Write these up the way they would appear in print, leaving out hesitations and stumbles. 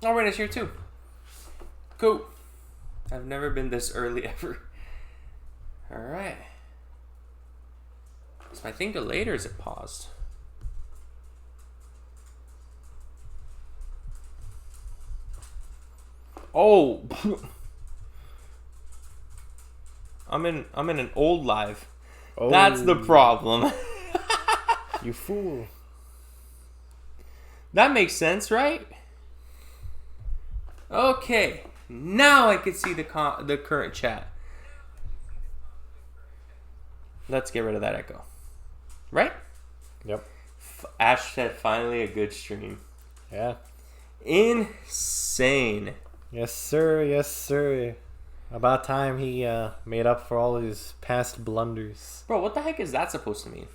All right, it's here too. Cool. I've never been this early ever. All right. Is my thing delayed or is it paused? Oh, I'm in an old live. Oh. That's the problem. You fool. That makes sense, right? Okay, now I can see the current chat. Let's get rid of that echo. Right? Yep. Ash said finally a good stream. Yeah. Insane. Yes, sir. Yes, sir. About time he made up for all his past blunders. Bro, what the heck is that supposed to mean?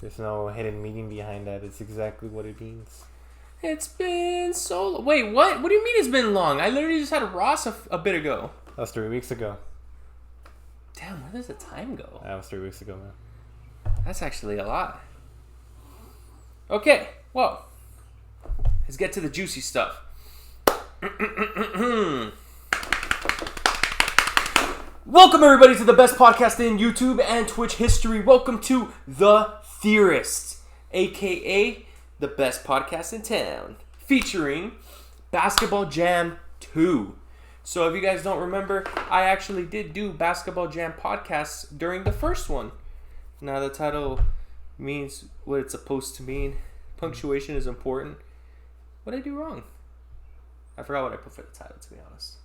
There's no hidden meaning behind that. It's exactly what it means. It's been so long. Wait, what? What do you mean it's been long? I literally just had a Ross a bit ago. That was 3 weeks ago. Damn, where does the time go? That was 3 weeks ago, man. That's actually a lot. Okay, well, let's get to the juicy stuff. Welcome everybody to the best podcast in YouTube and Twitch history. Welcome to The Theorists, aka the best podcast in town, featuring Basketball Jam 2. So if you guys don't remember, I actually did do Basketball Jam podcasts during the first one. Now the title means what it's supposed to mean. Punctuation is important. What did I do wrong? I forgot what I put for the title, to be honest.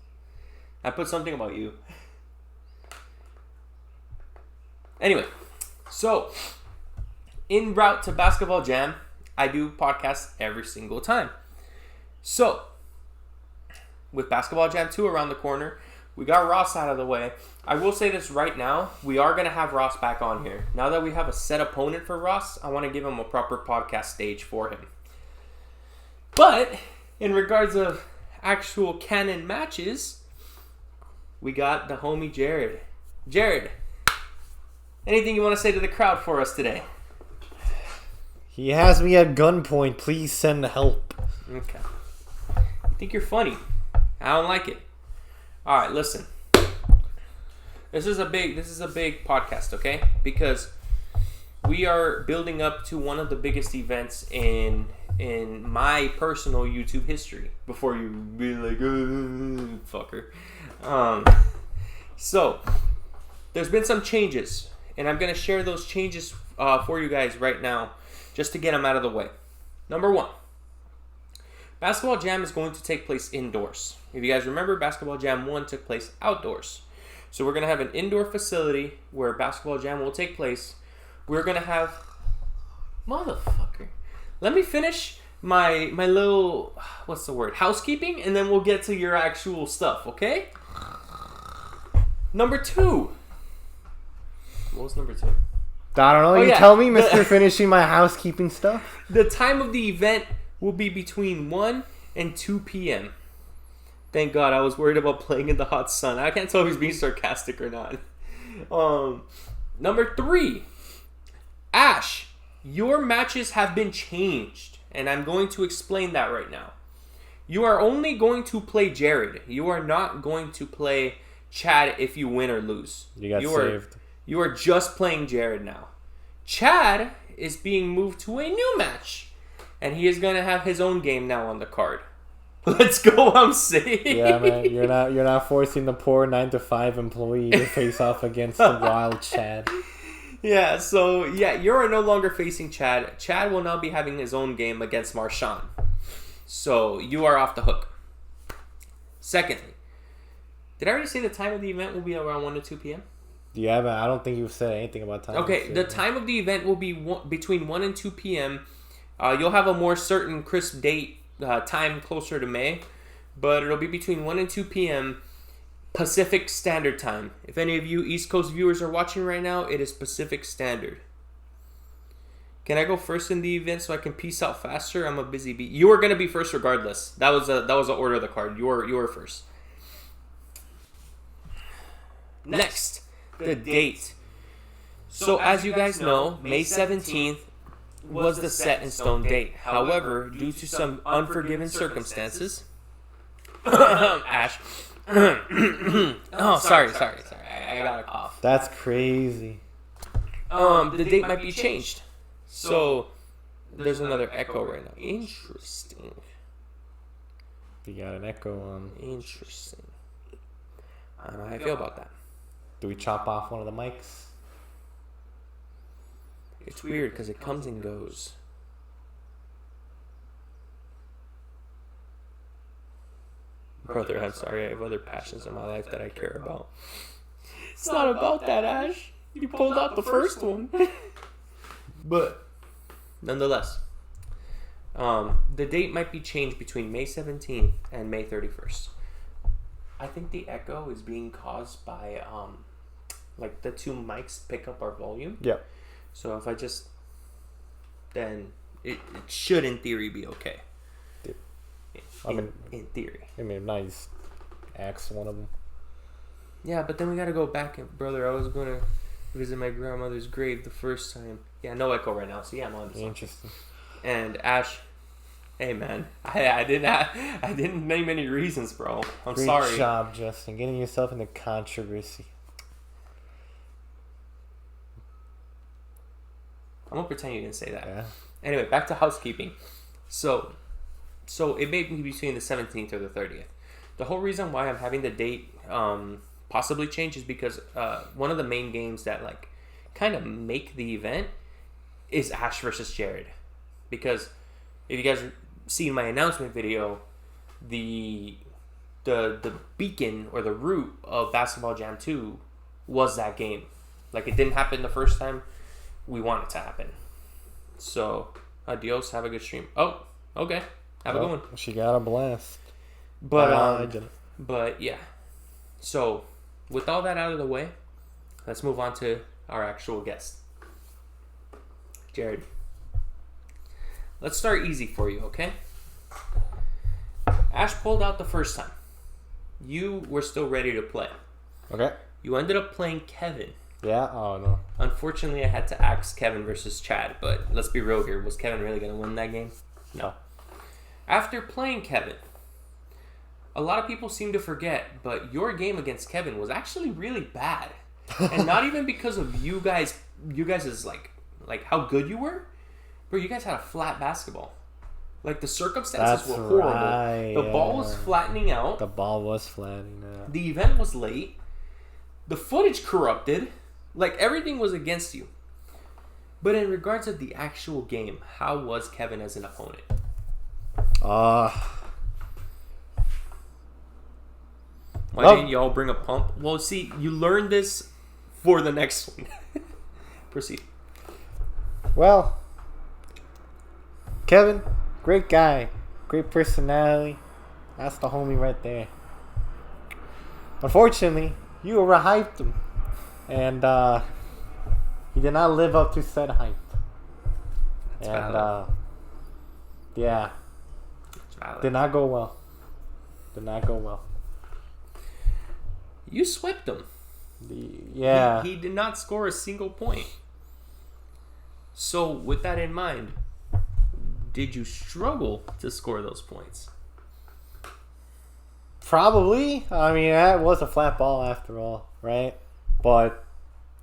I put something about you. Anyway, so en route to Basketball Jam, I do podcasts every single time. So, with Basketball Jam 2 around the corner, we got Ross out of the way. I will say this right now, we are going to have Ross back on here. Now that we have a set opponent for Ross, I want to give him a proper podcast stage for him. But, in regards of actual canon matches, we got the homie Jared. Jared, anything you want to say to the crowd for us today? He has me at gunpoint. Please send help. Okay. I think you're funny. I don't like it. All right, listen. This is a big podcast, okay? Because we are building up to one of the biggest events in my personal YouTube history. Before you be like, fucker. So there's been some changes, and I'm gonna share those changes for you guys right now, just to get them out of the way. Number one. Basketball Jam is going to take place indoors. If you guys remember, Basketball Jam 1 took place outdoors. So we're going to have an indoor facility where Basketball Jam will take place. We're going to have... Motherfucker. Let me finish my little... What's the word? Housekeeping, and then we'll get to your actual stuff, okay? Number 2. What was number 2? I don't know. Tell me, Mr. Finishing my housekeeping stuff. The time of the event will be between 1 and 2 p.m. Thank God, I was worried about playing in the hot sun. I can't tell if he's being sarcastic or not. Number 3. Ash, your matches have been changed, and I'm going to explain that right now. You are only going to play Jared. You are not going to play Chad if you win or lose. You got saved. You are just playing Jared now. Chad is being moved to a new match, and he is going to have his own game now on the card. Let's go, I'm saying. Yeah, man, you're not forcing the poor 9-to-5 employee to face off against the wild Chad. Yeah, so you are no longer facing Chad. Chad will now be having his own game against Marshawn. So you are off the hook. Secondly, did I already say the time of the event will be around 1 to 2 p.m.? Yeah, but I don't think you've said anything about time. Okay, the time of the event will be between 1 and 2 p.m. You'll have a more certain crisp date, time closer to May, but it'll be between 1 and 2 p.m. Pacific Standard Time. If any of you East Coast viewers are watching right now, it is Pacific Standard. Can I go first in the event so I can peace out faster? I'm a busy bee. You are going to be first regardless. That was the order of the card. You are first. Next, the date. So as you guys know, May 17th was the set in stone date. However, due to some unforgiven circumstances, Ash. Oh, sorry. I got a cough. That's crazy. The date might be changed. So there's another echo right now. Interesting. You got an echo on. Interesting. I don't know how I feel about that. Do we chop off one of the mics? It's weird because it comes and goes. Brother, I'm sorry. I have other passions in my life that I care about. It's not about that, Ash. You pulled out the first one. But nonetheless, the date might be changed between May 17th and May 31st. I think the echo is being caused by like the two mics pick up our volume. Yep. So if I just, then it should in theory be okay. In theory. I mean, nice. Axe one of them. Yeah, but then we gotta go back and brother, I was gonna visit my grandmother's grave the first time. Yeah, no echo right now. So yeah, I'm on to something. Interesting. And Ash, hey man, I didn't name any reasons, bro. I'm sorry. Great job, Jeaustin, getting yourself into controversy. I'm gonna pretend you didn't say that. Yeah. Anyway, back to housekeeping. So it may be between the 17th or the 30th. The whole reason why I'm having the date possibly change is because one of the main games that like kind of make the event is Ash versus Jared. Because if you guys seen my announcement video, the beacon or the root of Basketball Jam 2 was that game. Like it didn't happen the first time. We want it to happen. So, adios. Have a good stream. Oh, okay. Have a good one. She got a blast. But I didn't. But yeah. So, with all that out of the way, let's move on to our actual guest, Jared. Let's start easy for you, okay? Ash pulled out the first time. You were still ready to play. Okay. You ended up playing Kevin. Yeah? Oh, no. Unfortunately, I had to ask Kevin versus Chad, but let's be real here. Was Kevin really going to win that game? No. After playing Kevin, a lot of people seem to forget, but your game against Kevin was actually really bad. And not even because of you guys is like how good you were, but you guys had a flat basketball. Like the circumstances were horrible. Right, the ball was flattening out. The ball was flattening out. The event was late. The footage corrupted. Like, everything was against you. But in regards to the actual game, how was Kevin as an opponent? Why didn't y'all bring a pump? Well, see, you learned this for the next one. Proceed. Well, Kevin, great guy. Great personality. That's the homie right there. Unfortunately, you overhyped him. And he did not live up to said hype. That's and valid. Yeah. That's valid. Did not go well. Did not go well. You swept him. Yeah. He did not score a single point. So, with that in mind, did you struggle to score those points? Probably. I mean, that was a flat ball after all, right? But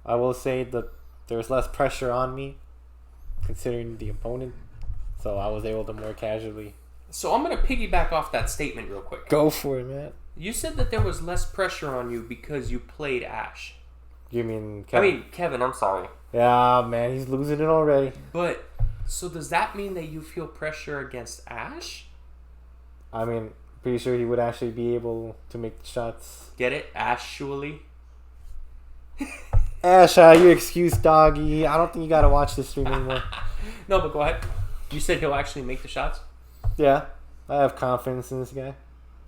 I will say that there was less pressure on me considering the opponent. So I was able to more casually. So I'm going to piggyback off that statement real quick. Go for it, man. You said that there was less pressure on you because you played Ash. You mean Kevin? Kevin, I'm sorry. Yeah, man, he's losing it already. But, so does that mean that you feel pressure against Ash? I mean, pretty sure he would actually be able to make the shots. Get it? Actually? Ash, your excuse, doggy. I don't think you gotta watch this stream anymore. No, but go ahead. You said he'll actually make the shots? Yeah, I have confidence in this guy.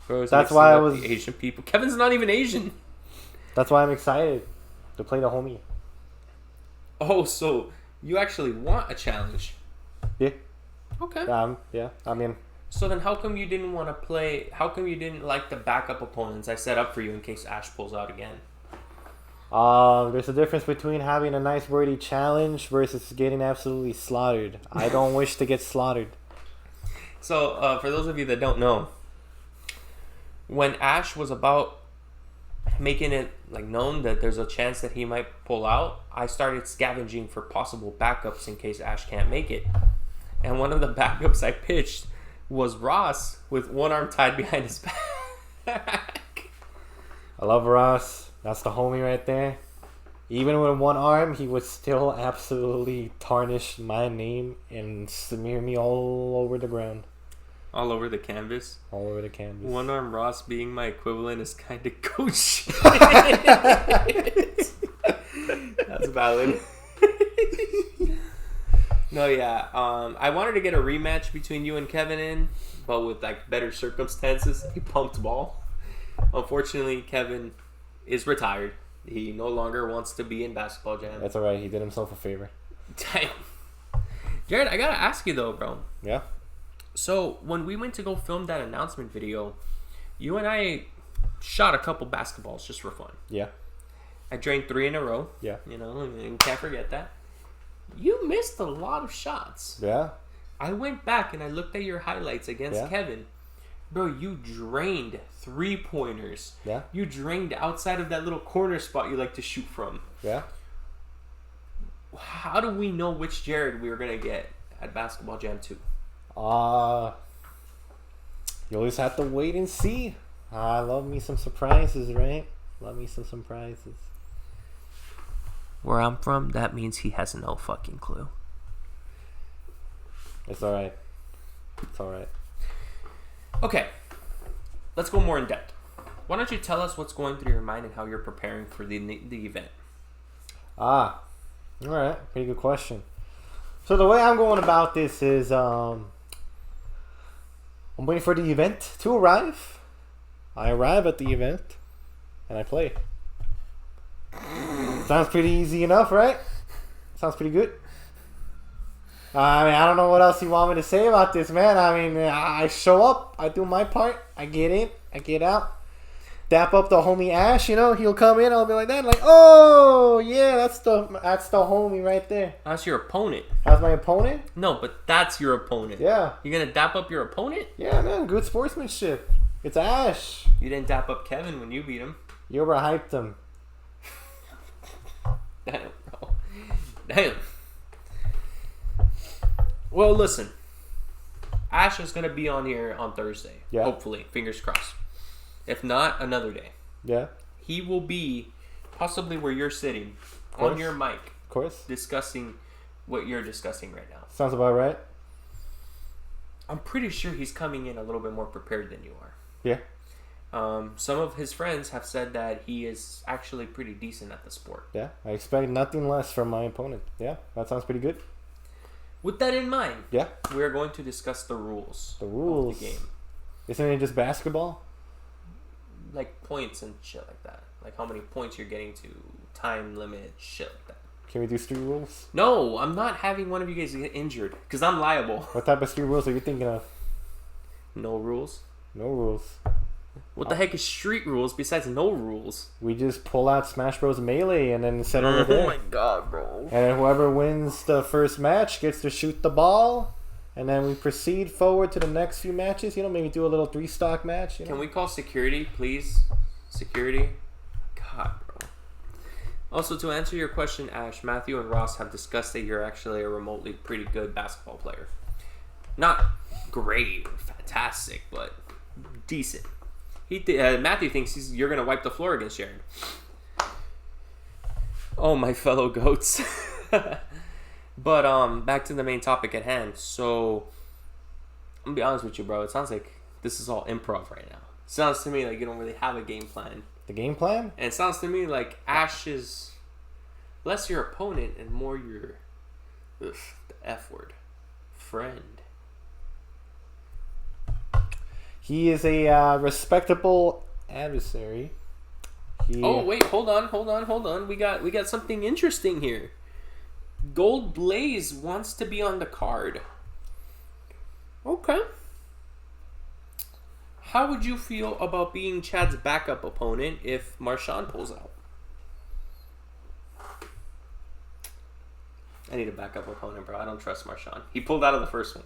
Bro, that's why I was the Asian people. Kevin's not even Asian. That's why I'm excited to play the homie. Oh, so you actually want a challenge? Yeah. Okay. Yeah. I mean, so then, how come you didn't want to play? How come you didn't like the backup opponents I set up for you in case Ash pulls out again? There's a difference between having a nice wordy challenge versus getting absolutely slaughtered. I don't wish to get slaughtered. So, for those of you that don't know, when Ash was about making it like known that there's a chance that he might pull out, I started scavenging for possible backups in case Ash can't make it. And one of the backups I pitched was Ross with one arm tied behind his back. I love Ross. That's the homie right there. Even with one arm, he would still absolutely tarnish my name and smear me all over the ground. All over the canvas. All over the canvas. One arm Ross being my equivalent is kind of coach. That's valid. No, yeah. I wanted to get a rematch between you and Kevin in, but with like better circumstances. He pumped ball. Unfortunately, Kevin is retired. He no longer wants to be in Basketball Jam. That's alright. He did himself a favor. Damn. Jared, I gotta ask you though, bro. Yeah? So, when we went to go film that announcement video, you and I shot a couple basketballs just for fun. Yeah. I drained 3 in a row. Yeah. You know, and can't forget that. You missed a lot of shots. Yeah. I went back and I looked at your highlights against Kevin. Bro, you drained 3-pointers. Yeah. You drained outside of that little corner spot you like to shoot from. Yeah. How do we know which Jared we were going to get at Basketball Jam 2? You always have to wait and see. I love me some surprises, right? Love me some surprises. Where I'm from, that means he has no fucking clue. It's alright. It's alright. Okay, let's go more in depth. Why don't you tell us what's going through your mind and how you're preparing for the event? Alright. Pretty good question. So the way I'm going about this is, I'm waiting for the event to arrive. I arrive at the event, and I play. Sounds pretty easy enough, right? Sounds pretty good. I mean, I don't know what else you want me to say about this, man. I mean, I show up, I do my part, I get in, I get out. Dap up the homie Ash, you know, he'll come in, I'll be like that, like, oh, yeah, that's the homie right there. That's your opponent. That's my opponent? No, but that's your opponent. Yeah. You're going to dap up your opponent? Yeah, man, good sportsmanship. It's Ash. You didn't dap up Kevin when you beat him. You overhyped him. Damn, bro. Damn. Well, listen. Ash is going to be on here on Thursday. Yeah. Hopefully. Fingers crossed. If not, another day. Yeah. He will be possibly where you're sitting, on your mic, of course, discussing what you're discussing right now. Sounds about right. I'm pretty sure he's coming in a little bit more prepared than you are. Yeah. Some of his friends have said that he is actually pretty decent at the sport. Yeah. I expect nothing less from my opponent. Yeah. That sounds pretty good. With that in mind, yeah, we are going to discuss the rules. The rules of the game. Isn't it just basketball? Like points and shit like that. Like how many points you're getting to, time limit, shit like that. Can we do street rules? No, I'm not having one of you guys get injured because I'm liable. What type of street rules are you thinking of? No rules. No rules. What the heck is street rules besides no rules? We just pull out Smash Bros. Melee and then set it over there. Oh my god, bro. And then whoever wins the first match gets to shoot the ball. And then we proceed forward to the next few matches. You know, maybe do a little 3-stock match. You know? Can we call security, please? Security? God, bro. Also, to answer your question, Ash, Matthew and Ross have discussed that you're actually a remotely pretty good basketball player. Not great or fantastic, but decent. Matthew thinks you're going to wipe the floor against Jared. Oh, my fellow goats. But back to the main topic at hand. So, I'm going to be honest with you, bro. It sounds like this is all improv right now. It sounds to me like you don't really have a game plan. The game plan? And it sounds to me like Ash is less your opponent and more your, the F word, friend. He is a respectable adversary. Oh, wait. Hold on. We got something interesting here. Gold Blaze wants to be on the card. Okay. How would you feel about being Chad's backup opponent if Marshawn pulls out? I need a backup opponent, bro. I don't trust Marshawn. He pulled out of the first one.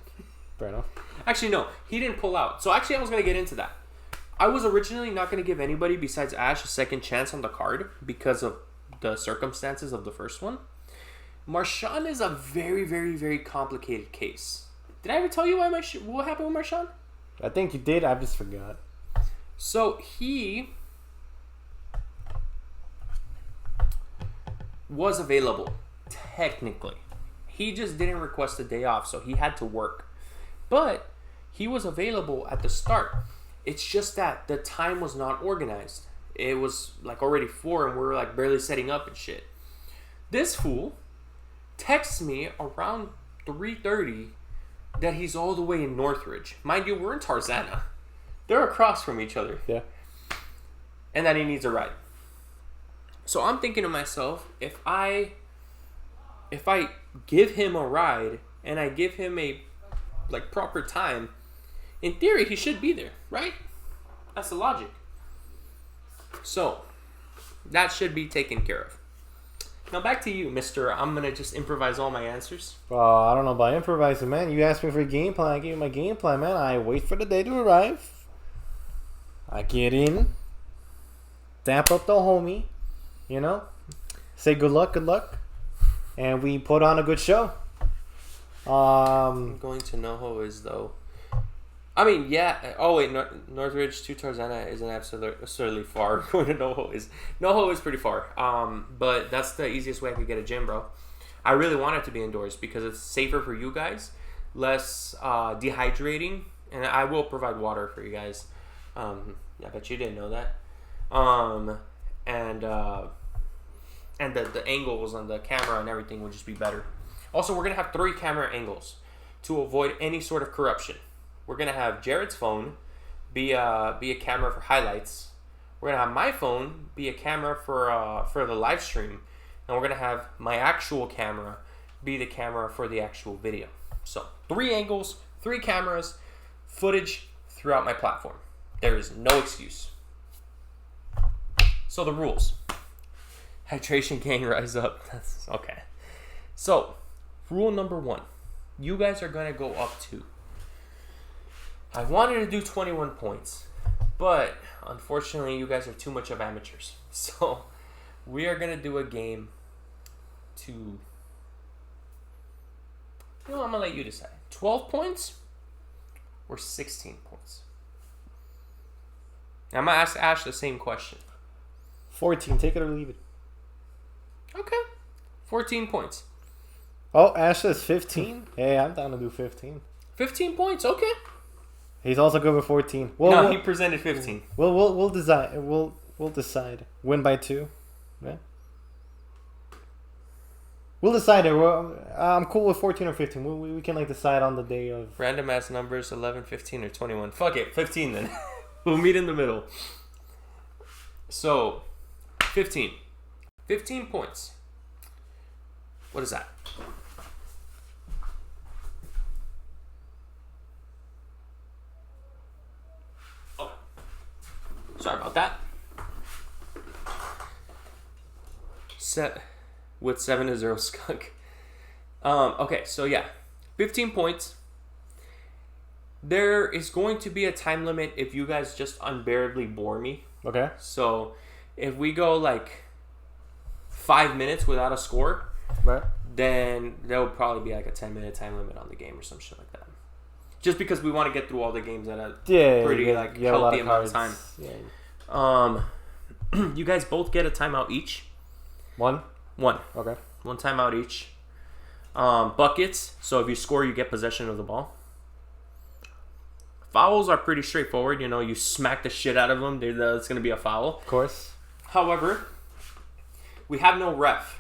Fair enough. Actually, no. He didn't pull out. So, actually, I was going to get into that. I was originally not going to give anybody besides Ash a second chance on the card because of the circumstances of the first one. Marshawn is a very, very, very complicated case. Did I ever tell you what happened with Marshawn? I think you did. I just forgot. So, he was available, technically. He just didn't request a day off, so he had to work. But he was available at the start. It's just that the time was not organized. It was like already 4 and we were like barely setting up and shit. This fool texts me around 3:30 that he's all the way in Northridge. Mind you, we're in Tarzana. They're across from each other. Yeah. And that he needs a ride. So I'm thinking to myself, if I give him a ride and I give him a like proper time, in theory he should be there, right? That's the logic. So that should be taken care of. Now back to you, Mr. I'm gonna just improvise all my answers. I don't know about improvising, man. You asked me for a game plan. I gave you my game plan, man. I wait for the day to arrive. I get in, dap up the homie, you know, say good luck, and we put on a good show. I'm going to NoHo is though. I mean, yeah. Oh wait, Northridge to Tarzana isn't absurdly far. Going to NoHo is pretty far. But that's the easiest way I could get a gym, bro. I really want it to be indoors because it's safer for you guys, less dehydrating, and I will provide water for you guys. I bet you didn't know that. And the angles on the camera and everything will just be better. Also, we're gonna have 3 camera angles to avoid any sort of corruption. We're gonna have Jared's phone be a camera for highlights. We're gonna have my phone be a camera for the live stream, and we're gonna have my actual camera be the camera for the actual video. So 3 angles, 3 cameras, footage throughout my platform. There is no excuse. So the rules. Hydration gang, rise up. That's okay. So, rule number 1. You guys are going to go up to. I wanted to do 21 points. But, unfortunately, you guys are too much of amateurs. So, we are going to do a game to. I'm going to let you decide. 12 points or 16 points? I'm going to ask Ash the same question. 14. Take it or leave it. Okay. 14 points. Oh, Ash says 15. Hey, I'm down to do 15. 15 points. Okay. He's also good with 14. No, he presented 15. We'll decide. We'll decide. Win by 2. Yeah. We'll decide it. I'm cool with 14 or 15. We can like decide on the day of. Random ass numbers: 11, 15, or 21. Fuck it, 15 then. We'll meet in the middle. So, 15. 15 points. What is that? Oh. Sorry about that. Set with 7-0 skunk. Okay, so yeah. 15 points. There is going to be a time limit if you guys just unbearably bore me. Okay. So, if we go like 5 minutes without a score, right, then there will probably be like a 10-minute time limit on the game or some shit like that. Just because we want to get through all the games at a pretty healthy amount of time. Yeah. You guys both get a timeout each. One. Okay. 1 timeout each. Buckets. So if you score, you get possession of the ball. Fouls are pretty straightforward. You know, you smack the shit out of them. It's going to be a foul. Of course. However, we have no ref.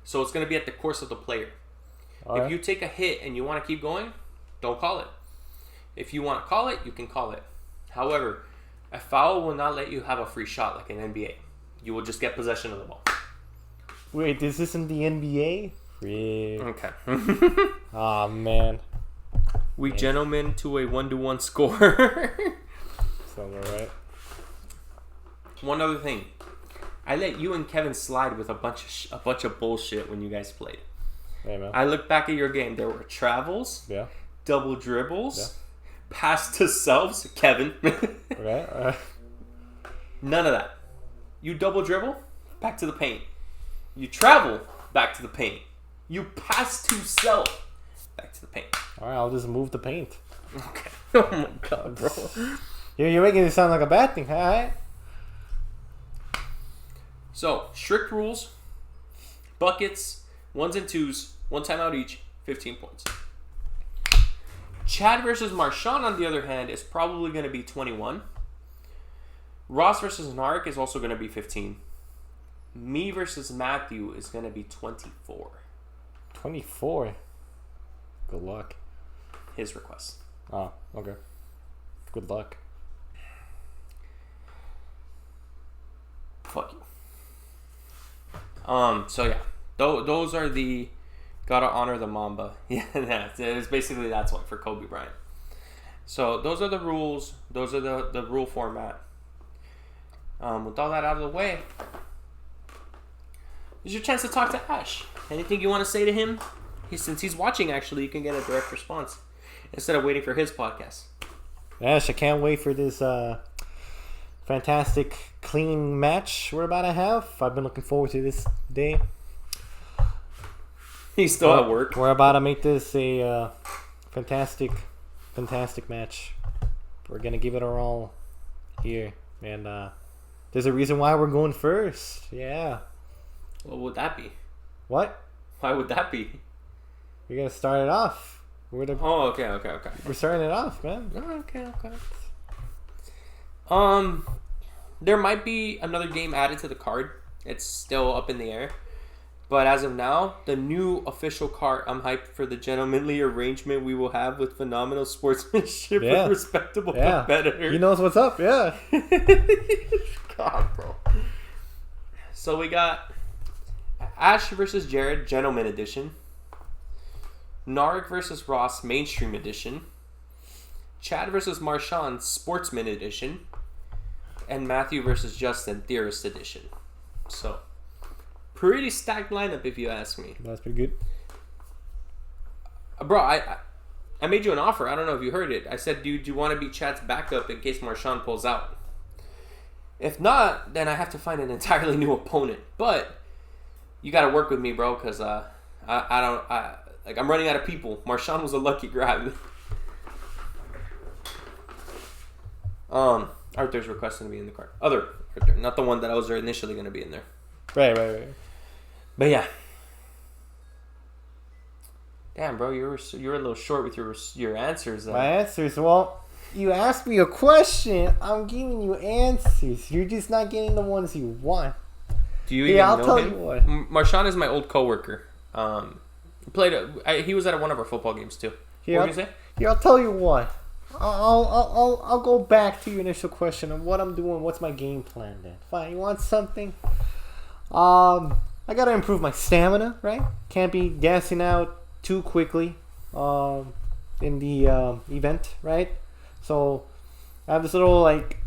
So it's going to be at the course of the player. If you take a hit and you want to keep going, don't call it. If you want to call it, you can call it. However, a foul will not let you have a free shot like an NBA. You will just get possession of the ball. Wait, is this in the NBA? Okay. Oh, man. We gentlemen to a 1-1 score. Somewhere, right? One other thing. I let you and Kevin slide with a bunch of bullshit when you guys played. Yeah, man. I look back at your game. There were travels, Yeah. double dribbles, pass to selves, Kevin. Okay. None of that. You double dribble, back to the paint. You travel, back to the paint. You pass to self, back to the paint. All right, I'll just move the paint. Okay. Oh my god, bro. You're making it sound like a bad thing. All right. So, strict rules, buckets, 1s and 2s, 1 timeout each, 15 points. Chad versus Marshawn, on the other hand, is probably going to be 21. Ross versus Narek is also going to be 15. Me versus Matthew is going to be 24. 24. Good luck. His request. Oh, okay. Good luck. Fuck you. So yeah, those are the gotta honor the Mamba. Yeah, it's basically that's what for Kobe Bryant. So those are the rules. Those are the rule format. With all that out of the way, here's your chance to talk to Ash. Anything you want to say to him? Since he's watching, actually, you can get a direct response instead of waiting for his podcast. Ash, I can't wait for this fantastic, clean match we're about to have. I've been looking forward to this day. He's still at work. We're about to make this a fantastic match. We're going to give it our all here. And there's a reason why we're going first. Yeah. What would that be? What? Why would that be? We're going to start it off. Oh, okay. We're starting it off, man. Okay. There might be another game added to the card. It's still up in the air. But as of now, the new official card, I'm hyped for the gentlemanly arrangement we will have with phenomenal sportsmanship with respectable competitors. He knows what's up, yeah. God, bro. So we got Ash versus Jared, Gentleman Edition. Narek versus Ross, Mainstream Edition. Chad versus Marshawn, Sportsman Edition. And Matthew versus Jeaustin, Theorists Edition. So, pretty stacked lineup if you ask me. That's pretty good. Bro, I made you an offer. I don't know if you heard it. I said, do you want to be Chad's backup in case Marshawn pulls out? If not, then I have to find an entirely new opponent. But you got to work with me, bro, because I'm running out of people. Marshawn was a lucky grab. Arthur's requesting to be in the card. Other Arthur, not the one that I was initially going to be in there. Right. But yeah. Damn, bro, you were a little short with your answers. My answers, well, you asked me a question. I'm giving you answers. You're just not getting the ones you want. Do you even know him? I'll tell you what. Marshawn is my old coworker. He was at one of our football games too. What were you say? Here, I'll tell you what. I'll go back to your initial question of what I'm doing. What's my game plan then? Fine, you want something? I gotta improve my stamina, right? Can't be gassing out too quickly in the event, right? So I have this little like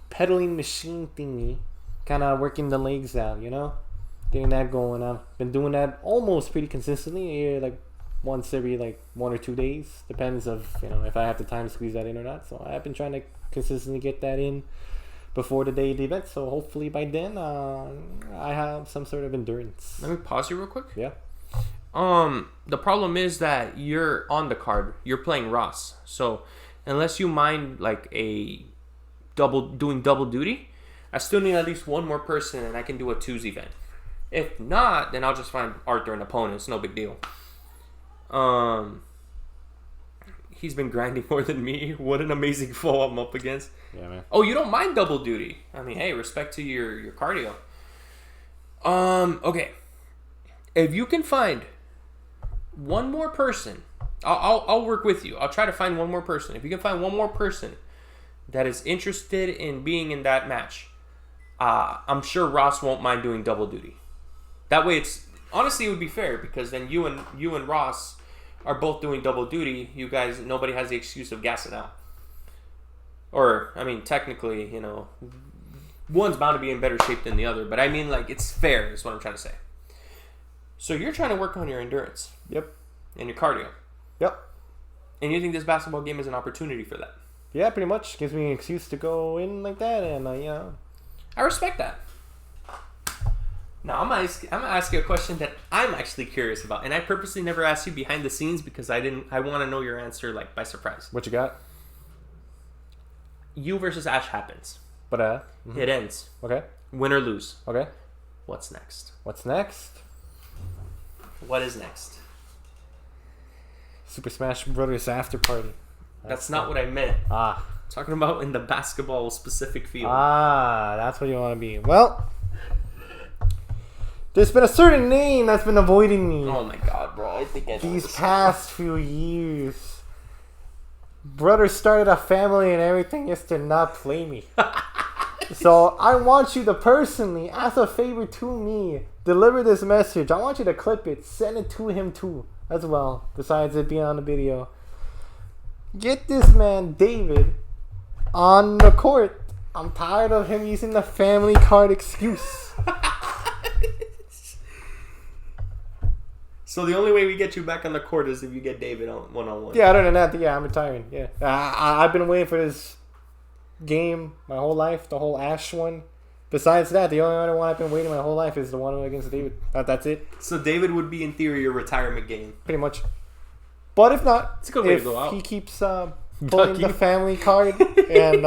pedaling machine thingy, kind of working the legs out, getting that going. I've been doing that almost pretty consistently, like once every 1 or 2 days, depends of if I have the time to squeeze that in or not. So I've been trying to consistently get that in before the day of the event, so hopefully by then I have some sort of endurance. Let me pause you real quick. Yeah. The problem is that you're on the card. You're playing Ross, so unless you mind doing double duty, I still need at least one more person, and I can do a twos event. If not, then I'll just find Arthur an opponent. It's no big deal. He's been grinding more than me. What an amazing foe I'm up against. Yeah, man. Oh, you don't mind double duty? I mean, hey, respect to your cardio. Okay. If you can find one more person, I'll work with you. I'll try to find one more person. If you can find one more person that is interested in being in that match, I'm sure Ross won't mind doing double duty. That way, honestly, it would be fair because then you and Ross are both doing double duty. You guys, nobody has the excuse of gassing out. Or, I mean, technically, one's bound to be in better shape than the other. But I mean, it's fair is what I'm trying to say. So you're trying to work on your endurance. Yep. And your cardio. Yep. And you think this basketball game is an opportunity for that? Yeah, pretty much. Gives me an excuse to go in like that, and I respect that. Now I'm gonna ask you a question that I'm actually curious about, and I purposely never asked you behind the scenes because I want to know your answer like by surprise. What you got? You versus Ash happens. But It ends. Okay. Win or lose. Okay. What's next? What's next? What is next? Super Smash Brothers after party. That's not what I meant. Ah. I'm talking about in the basketball specific field. Ah, that's what you want to be. Well, there's been a certain name that's been avoiding me. Oh my god, bro! I think these past few years. Brother started a family and everything just to not play me. So I want you to personally, as a favor to me, deliver this message. I want you to clip it, send it to him too, as well. Besides it being on the video, get this man David on the court. I'm tired of him using the family card excuse. So the only way we get you back on the court is if you get David on one-on-one. Yeah, other than that, yeah, I'm retiring. Yeah, I've been waiting for this game my whole life, the whole Ash one. Besides that, the only other one I've been waiting my whole life is the one against David. That's it. So David would be, in theory, your retirement game. Pretty much. But if not, it's a good way to go out. He keeps pulling the family card and,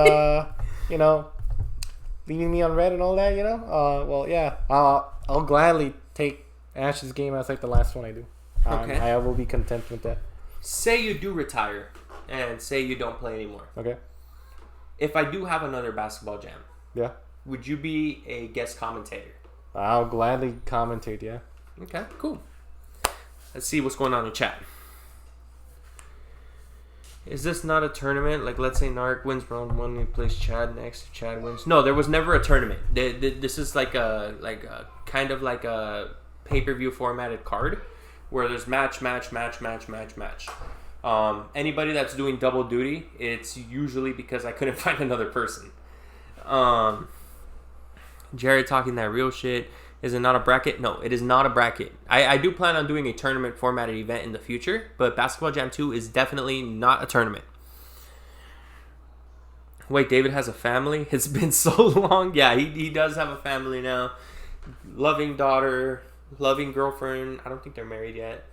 leaving me on red and all that, well, yeah, I'll gladly take Ash's game as like the last one I do. Okay. I will be content with that. Say you do retire and say you don't play anymore. Okay. If I do have another basketball jam, yeah, would you be a guest commentator? I'll gladly commentate, yeah. Okay, cool. Let's see what's going on in chat. Is this not a tournament? Like, let's say Narc wins round 1, he plays Chad next. Chad wins. No, there was never a tournament. This is like a kind of like a pay-per-view formatted card where there's match. Anybody that's doing double duty, it's usually because I couldn't find another person. Jared talking that real shit. Is it not a bracket? No, it is not a bracket. I do plan on doing a tournament formatted event in the future, but Basketball Jam 2 is definitely not a tournament. Wait, David has a family? It's been so long. Yeah, he does have a family now. Loving daughter, loving girlfriend. I don't think they're married yet.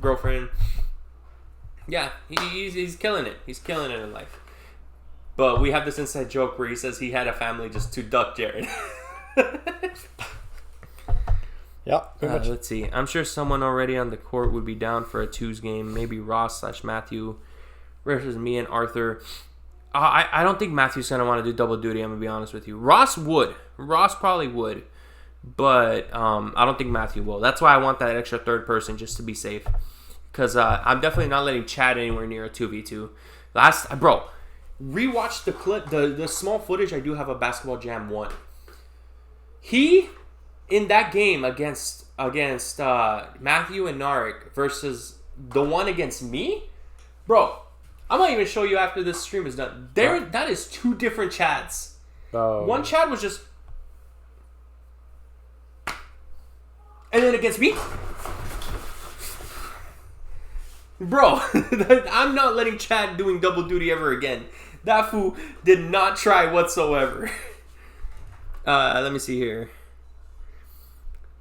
Girlfriend. Yeah, he's killing it. He's killing it in life. But we have this inside joke where he says he had a family just to duck Jared. Yeah, pretty much. Let's see. I'm sure someone already on the court would be down for a twos game. Maybe Ross/Matthew versus me and Arthur. I don't think Matthew's going to want to do double duty, I'm going to be honest with you. Ross would. Ross probably would. But I don't think Matthew will. That's why I want that extra third person just to be safe. Because I'm definitely not letting Chad anywhere near a 2v2. Rewatch the clip, the small footage I do have of Basketball Jam 1. He, in that game against Matthew and Narek versus the one against me, bro, I'm going to even show you after this stream is done. That is two different Chads. Oh. One Chad was just... And then against me... Bro, I'm not letting Chad doing double duty ever again. That fool did not try whatsoever. Let me see here.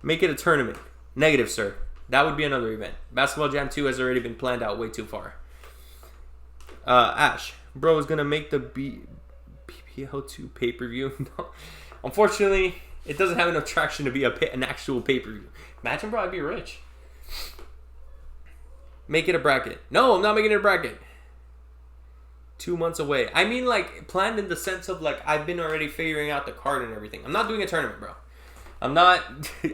Make it a tournament. Negative, sir. That would be another event. Basketball Jam 2 has already been planned out way too far. Ash, bro is gonna make the BPL2 pay-per-view. No. Unfortunately, it doesn't have enough traction to be an actual pay-per-view. Imagine, bro, I'd be rich. Make it a bracket. No, I'm not making it a bracket. 2 months away. I mean, like, planned in the sense of, like, I've been already figuring out the card and everything. I'm not doing a tournament, bro. I'm not...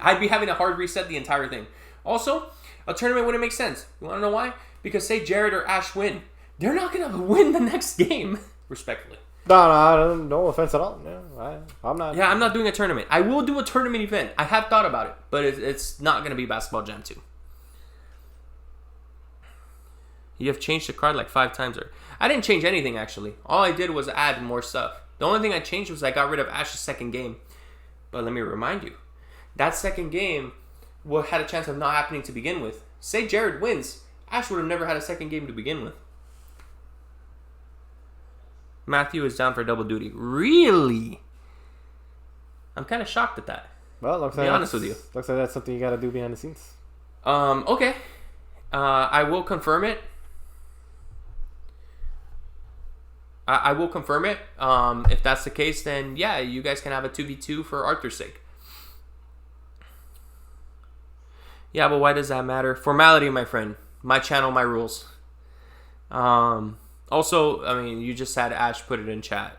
I'd be having a hard reset the entire thing. Also, a tournament wouldn't make sense. You want to know why? Because say Jared or Ash win. They're not going to win the next game. Respectfully. No offense at all. No, I'm not. Yeah, I'm not doing a tournament. I will do a tournament event. I have thought about it. But it's not going to be Basketball Jam 2. You have changed the card like 5 times. I didn't change anything, actually. All I did was add more stuff. The only thing I changed was I got rid of Ash's second game. But let me remind you, that second game had a chance of not happening to begin with. Say Jared wins, Ash would have never had a second game to begin with. Matthew is down for double duty. Really? I'm kind of shocked at that. Well, looks to be honest with you. Looks like that's something you got to do behind the scenes. Okay. I will confirm it. I will confirm it. If that's the case, then yeah, you guys can have a 2v2 for Arthur's sake. Yeah, but why does that matter? Formality, my friend. My channel, my rules. Also, I mean, you just had Ash put it in chat.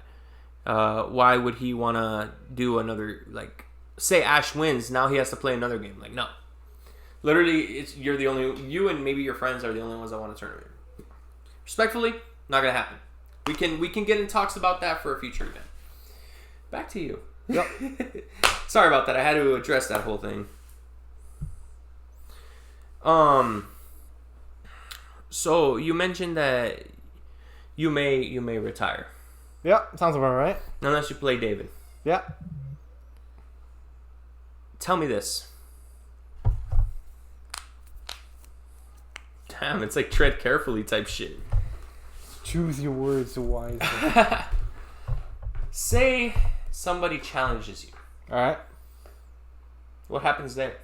Why would he want to do another, like, say Ash wins, now he has to play another game. Like, no. Literally, you and maybe your friends are the only ones that want a tournament. Respectfully, not going to happen. We can get in talks about that for a future event. Back to you. Yep. Sorry about that. I had to address that whole thing. So you mentioned that you may retire. Yeah, sounds about right. Unless you play David. Yeah. Tell me this. Damn, it's like tread carefully type shit. Choose your words wisely. Say somebody challenges you. Alright. What happens there?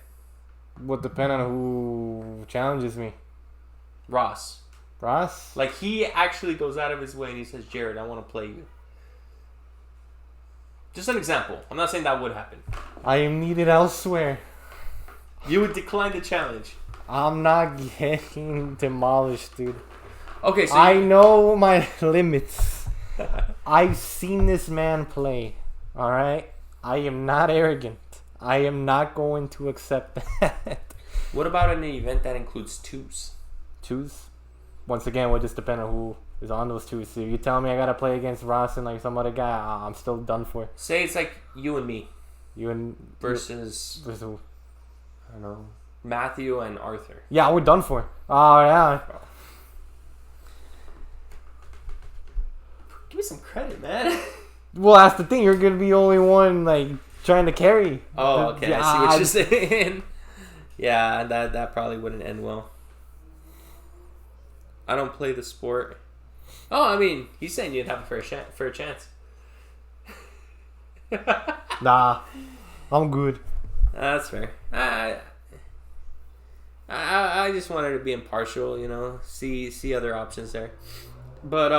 Would depend on who challenges me. Ross. Ross? Like, he actually goes out of his way and he says, Jared, I want to play you. Just an example. I'm not saying that would happen. I am needed elsewhere. You would decline the challenge. I'm not getting demolished, dude. Okay, so I know my limits. I've seen this man play. Alright? I am not arrogant. I am not going to accept that. What about an event that includes twos? Twos? Once again, would just depend on who is on those twos. So you tell me I gotta play against Ross and like some other guy, I'm still done for. Say it's like you and me. You and versus who? I don't know. Matthew and Arthur. Yeah, we're done for. Oh yeah. Give me some credit, man. Well, that's the thing. You're gonna be the only one like trying to carry. Oh, okay. I see what you're saying. Yeah, that probably wouldn't end well. I don't play the sport. Oh, I mean, he's saying you'd have a fair chance. Nah, I'm good. That's fair. I just wanted to be impartial, you know, see other options there. But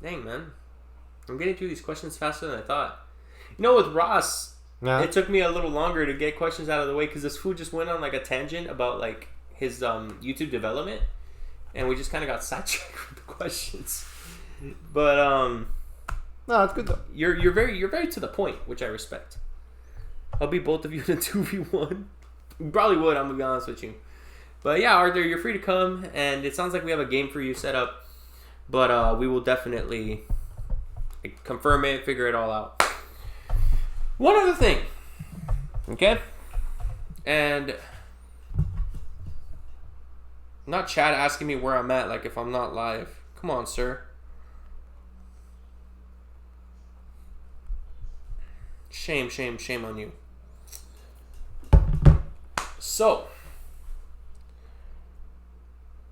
dang, man, I'm getting through these questions faster than I thought. You know, with Ross, it took me a little longer to get questions out of the way because this fool just went on like a tangent about like his YouTube development, and we just kind of got sidetracked with the questions. But no, it's good though. You're very to the point, which I respect. I'll be both of you in a 2v1. You probably would, I'm gonna be honest with you. But yeah, Arthur, you're free to come, and it sounds like we have a game for you set up. But we will definitely confirm it, figure it all out. One other thing, okay? And not Chad asking me where I'm at, like if I'm not live. Come on, sir. Shame on you. So,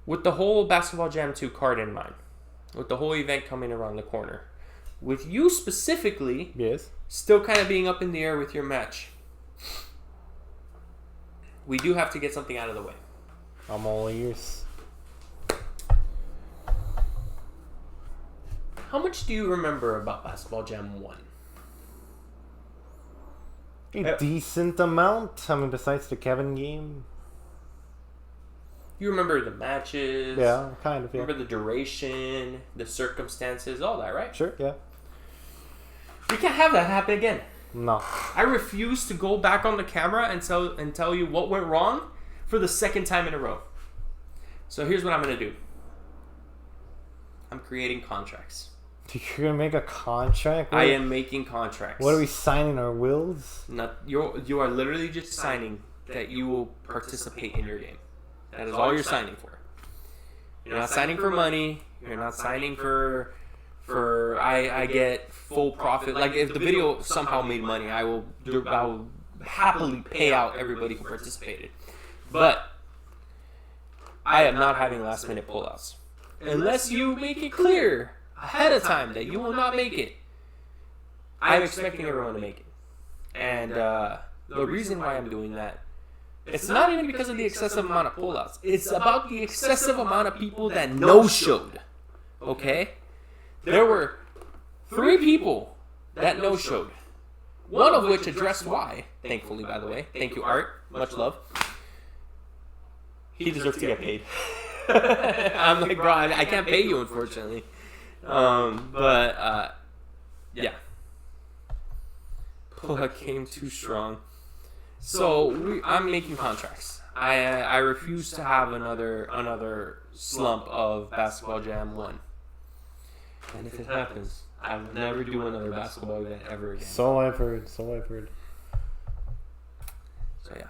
with the whole Basketball Jam 2 card in mind, with the whole event coming around the corner, with you specifically, yes, still kind of being up in the air with your match, we do have to get something out of the way. I'm all ears. How much do you remember about Basketball Jam 1? A decent amount. I mean, besides the Kevin game. You remember the matches? Yeah, kind of. Yeah. Remember the duration, the circumstances, all that, right? Sure. Yeah. We can't have that happen again. No. I refuse to go back on the camera and tell you what went wrong for the second time in a row. So here's what I'm gonna do. I'm creating contracts. You're gonna make a contract? I am making contracts. What are we signing? Our wills? You are literally just signing that you will participate in your game. That is all you're signing for. You're not signing for money. You're not signing for I get full profit. Like if the video somehow made money, I will happily pay out everybody who participated. But I am not having last minute pullouts unless you make it clear ahead of time that you will not make it. I'm expecting everyone to make it, and the reason why I'm doing that, it's not even because of the excessive amount of pullouts. It's about the excessive amount of people that no-showed. Okay? There were 3 people that no-showed. One of which addressed why. Thankfully, by the way. Thank you, Art. Much love. He deserves to get paid. I'm like, bro, I can't pay you, unfortunately. Yeah. Pull-out came too strong. So I'm making contracts. I refuse to have another slump of Basketball Jam 1. And if it happens, I will never do another basketball event ever again. So I've heard. So yeah.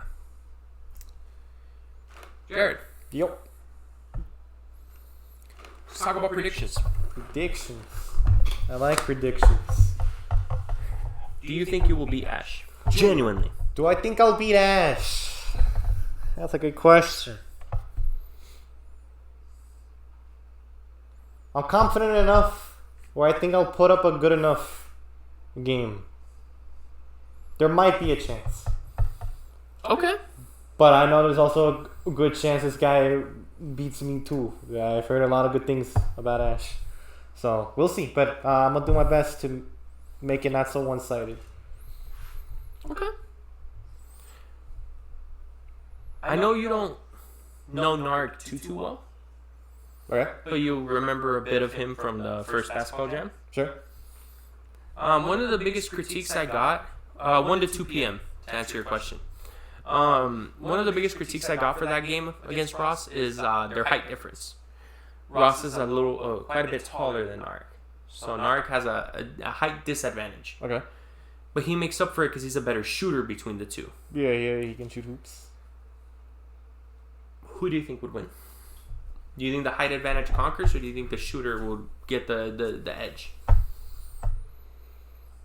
Jared. Yep. Let's talk about predictions. Predictions. I like predictions. Do you think you will beat Ash? Genuinely. Do I think I'll beat Ash? That's a good question. I'm confident enough where I think I'll put up a good enough game. There might be a chance. Okay. But I know there's also a good chance this guy beats me too. I've heard a lot of good things about Ash. So, we'll see. But I'm going to do my best to make it not so one-sided. Okay. I know you don't know Narg too well. Okay. But you remember a bit of him from the first Basketball Jam? Sure. One of the biggest critiques I got, 1 to 2 p.m. to answer your question. One of the biggest critiques I got for that game against Ross is their height difference. Ross is quite a bit taller than Narg. So Narg has a height disadvantage. Okay. But he makes up for it because he's a better shooter between the two. Yeah, he can shoot hoops. Who do you think would win? Do you think the height advantage conquers, or do you think the shooter will get the edge?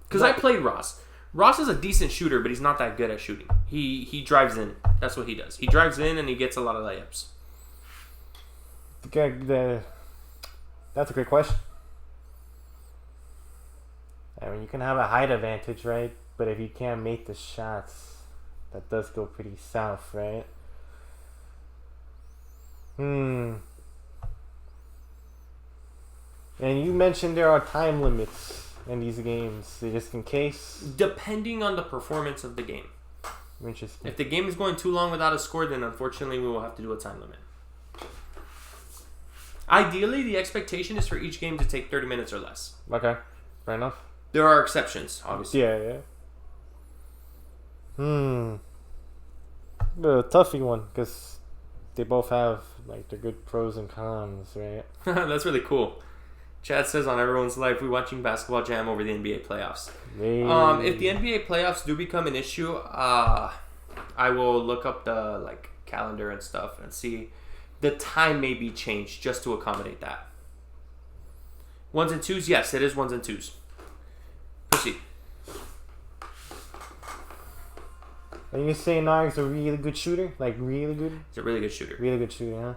Because I played Ross. Ross is a decent shooter, but he's not that good at shooting. He drives in. That's what he does. He drives in and he gets a lot of layups. That's a great question. I mean, you can have a height advantage, right? But if you can't make the shots, that does go pretty south, right? And you mentioned there are time limits in these games, just in case. Depending on the performance of the game. Interesting. If the game is going too long without a score, then unfortunately we will have to do a time limit. Ideally, the expectation is for each game to take 30 minutes or less. Okay, fair enough. There are exceptions, obviously. Yeah. The toughy one, because they both have like their good pros and cons, right? That's really cool. Chad says on everyone's life, we're watching Basketball Jam over the NBA playoffs. Hey. If the NBA playoffs do become an issue, I will look up the calendar and stuff and see. The time may be changed just to accommodate that. 1s and 2s, yes, it is 1s and 2s. Proceed. Are you saying Narg's a really good shooter? Like really good? He's a really good shooter. Really good shooter, huh?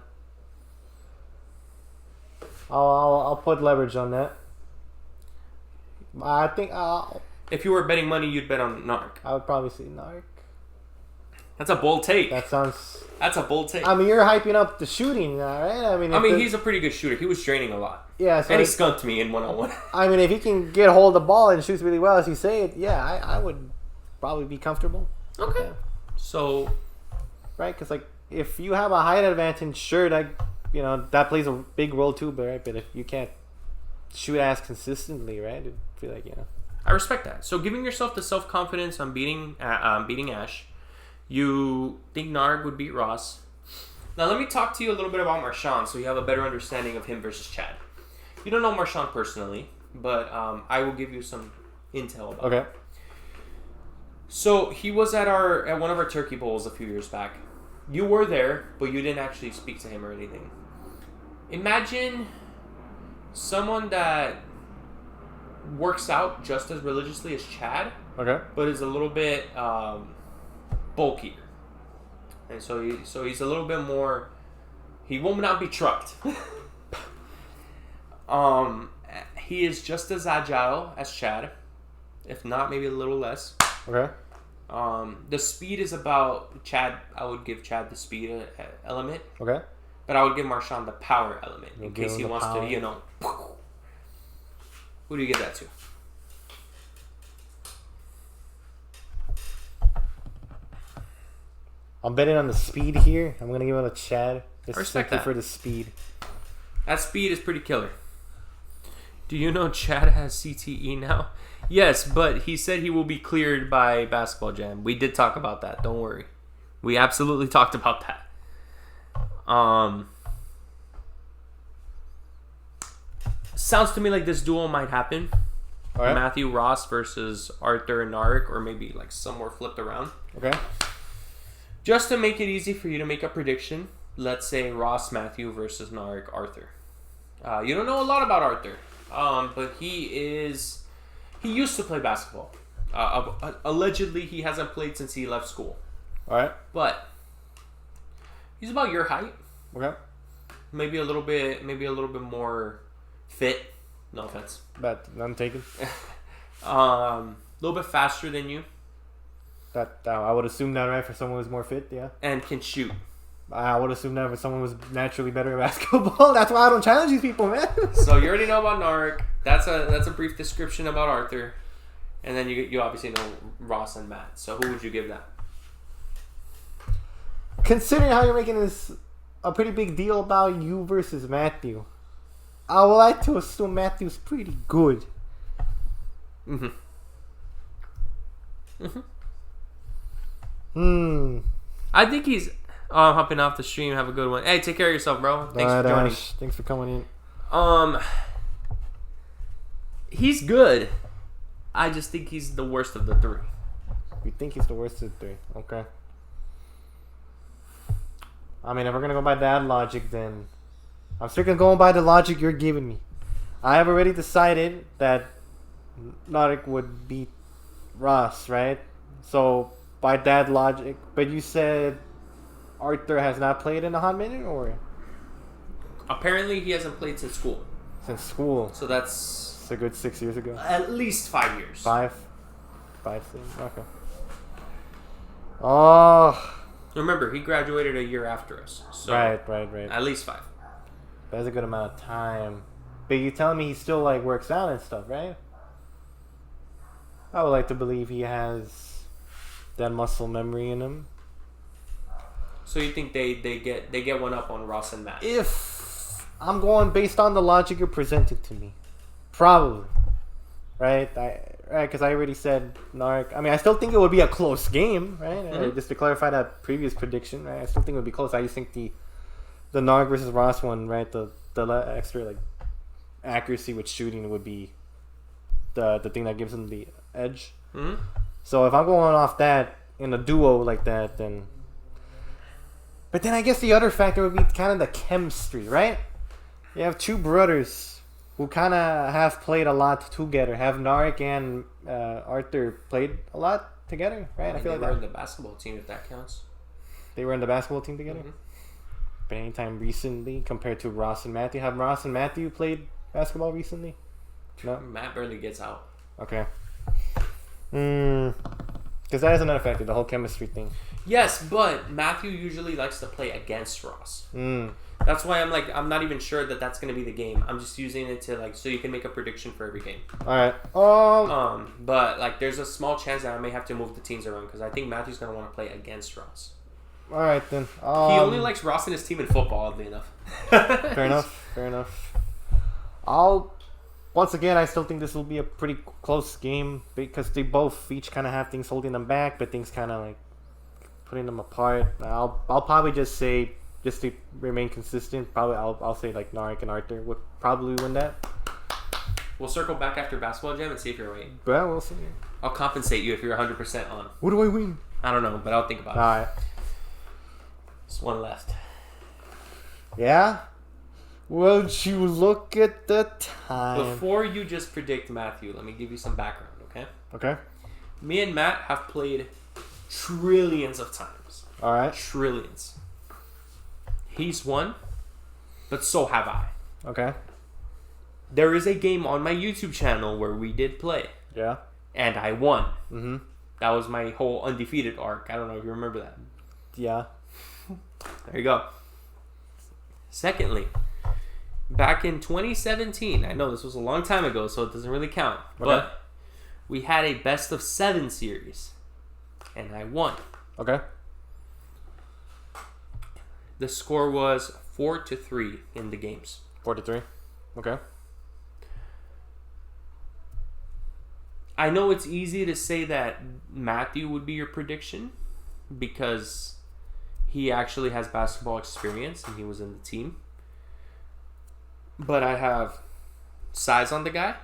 I'll put leverage on that. I think if you were betting money, you'd bet on Narg. I would probably say Narg. That's a bold take. That's a bold take. I mean, you're hyping up the shooting, right? I mean, he's a pretty good shooter. He was draining a lot. Yeah, so and he skunked me in 1-on-1. I mean, if he can get a hold of the ball and shoots really well, as you say it, yeah, I would probably be comfortable. Okay. Yeah. So, right, because if you have a height advantage, sure, that plays a big role too, but if you can't shoot as consistently, right, it'd feel like I respect that. So, giving yourself the self-confidence on beating Ash, you think Narg would beat Ross. Now, let me talk to you a little bit about Marshawn so you have a better understanding of him versus Chad. You don't know Marshawn personally, but I will give you some intel about him. So, he was at one of our turkey bowls a few years back. You were there, but you didn't actually speak to him or anything. Imagine someone that works out just as religiously as Chad, Okay. but is a little bit bulkier, and so he's a little bit more. He will not be trucked. He is just as agile as Chad, if not maybe a little less. Okay. The speed is about Chad. I would give Chad the speed element, Okay. but I would give Marshawn the power element in You'll case give he him the wants power. to, Who do you give that to? I'm betting on the speed here. I'm gonna give it a Chad. Just respect simply that. for the speed. That speed is pretty killer. Do you know Chad has CTE now? Yes, but he said he will be cleared by Basketball Jam. We did talk about that. Don't worry. We absolutely talked about that. Sounds to me like this duel might happen. All right. Matthew Ross versus Arthur and Narek, or maybe like somewhere flipped around. Okay. Just to make it easy for you to make a prediction, let's say Ross Matthew versus Narek Arthur. You don't know a lot about Arthur, but he used to play basketball. Allegedly, he hasn't played since he left school. All right. But he's about your height, Okay. maybe a little bit more fit. No offense. Bet none taken. A little bit faster than you, That I would assume that, right, for someone who's more fit. Yeah. and can shoot. I would assume that for someone who's naturally better at basketball. That's why I don't challenge these people, man. So you already know about Narek. That's a brief description about Arthur, and then you obviously know Ross and Matt. So who would you give that? Considering how you're making this a pretty big deal about you versus Matthew, I would like to assume Matthew's pretty good. I think he's hopping off the stream. Have a good one. Hey, take care of yourself, bro. Thanks for joining. Thanks for coming in. He's good. I just think he's the worst of the three. You think he's the worst of the three? Okay. I mean, if we're gonna go by that logic, then I'm strictly going by the logic you're giving me. I have already decided that Narek would beat Ross, right? So by that logic, but you said Arthur has not played in a hot minute, or Apparently, he hasn't played since school. since school? So that's It's a good 6 years ago. at least 5 years. 5, 6. Okay. Oh, Remember, he graduated a year after us. So right. At least 5. That's a good amount of time. But you telling me he still like works out and stuff, right? I would like to believe he has that muscle memory in him. So you think they get one up on Ross and Matt? If I'm going based on the logic you presented to me, probably, right? Because I already said Narek. I mean, I still think it would be a close game, right? Just to clarify that previous prediction, right? I still think it would be close. I just think the Narek versus Ross one, right? The extra like accuracy with shooting would be the thing that gives him the edge. Mm-hmm. So if I'm going off that in a duo like that, then. But then I guess the other factor would be kind of the chemistry, right? You have two brothers who kind of have played a lot together. Have Narek and Arthur played a lot together, right? I feel they like were that. in the basketball team, if that counts. They were in the basketball team together. Mm-hmm. But anytime recently compared to Ross and Matthew, have Ross and Matthew played basketball recently? No. Matt barely gets out. Okay. Because that is another factor, the whole chemistry thing. Yes, but Matthew usually likes to play against Ross. That's why I'm not even sure that that's going to be the game. I'm just using it to so you can make a prediction for every game. All right. But there's a small chance that I may have to move the teams around because I think Matthew's going to want to play against Ross. All right then. He only likes Ross and his team in football, oddly enough. Fair enough. Once again, I still think this will be a pretty close game because they both each kind of have things holding them back, but things kind of like putting them apart. I'll probably just say, just to remain consistent, probably I'll say like Narek and Arthur would probably win that. We'll circle back after Basketball Jam and see if you're right. But we'll see. I'll compensate you if you're 100% on. What do I win? I don't know, but I'll think about it. All right. There's one left. Yeah? Won't you look at the time? Before you just predict Matthew, let me give you some background, okay? Okay. Me and Matt have played trillions of times. All right. Trillions. He's won, but so have I. Okay. There is a game on my YouTube channel where we did play, Yeah. and I won. Mm-hmm. That was my whole undefeated arc. I don't know if you remember that. Yeah. There you go. Secondly, back in 2017, I know this was a long time ago, so it doesn't really count, but we had a best of 7 series, and I won. Okay. The score was 4-3 in the games. 4-3. Okay. I know it's easy to say that Matthew would be your prediction because he actually has basketball experience and he was in the team. But I have size on the guy.